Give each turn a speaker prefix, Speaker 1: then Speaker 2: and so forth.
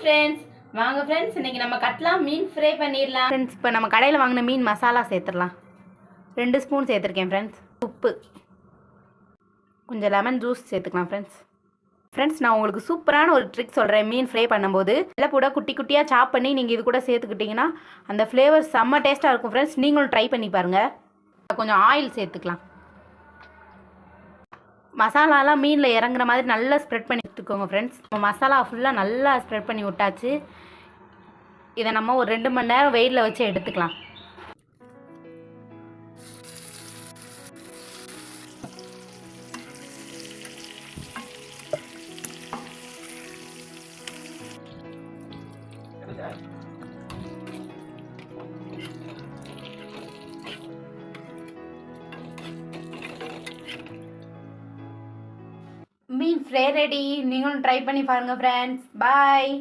Speaker 1: Friends, வாங்க friends, இன்னைக்கு நம்ம கட்லாம் மீன் ஃப்ரை பண்ணிடலாம். ஃப்ரெண்ட்ஸ், இப்போ நம்ம கடையில் வாங்கின மீன் மசாலா சேர்த்துடலாம். 2 ஸ்பூன் சேர்த்துருக்கேன் ஃப்ரெண்ட்ஸ். உப்பு, கொஞ்சம் லெமன் ஜூஸ் சேர்த்துக்கலாம் ஃப்ரெண்ட்ஸ். நான் உங்களுக்கு சூப்பரான ஒரு ட்ரிக் சொல்கிறேன். மீன் ஃப்ரை பண்ணும்போது வெள்ளைப்பூட குட்டி குட்டியாக சாப் பண்ணி நீங்கள் இது கூட சேர்த்துக்கிட்டிங்கன்னா அந்த ஃப்ளேவர் செம்ம டேஸ்ட்டாக இருக்கும் ஃப்ரெண்ட்ஸ். நீங்களும் ட்ரை பண்ணி பாருங்கள். கொஞ்சம் ஆயில் சேர்த்துக்கலாம். மசாலாலாம் மீனில் இறங்குற மாதிரி நல்லா ஸ்ப்ரெட் பண்ணி எடுத்துக்கோங்க ஃப்ரெண்ட்ஸ். நம்ம மசாலா ஃபுல்லாக நல்லா ஸ்ப்ரெட் பண்ணி விட்டாச்சு. இதை நம்ம ஒரு 2 மணி நேரம் வெயிலில் வச்சு எடுத்துக்கலாம். மீன் ஃப்ரை ரெடி. நீங்களும் ட்ரை பண்ணி பாருங்கள் ஃப்ரெண்ட்ஸ். பாய்.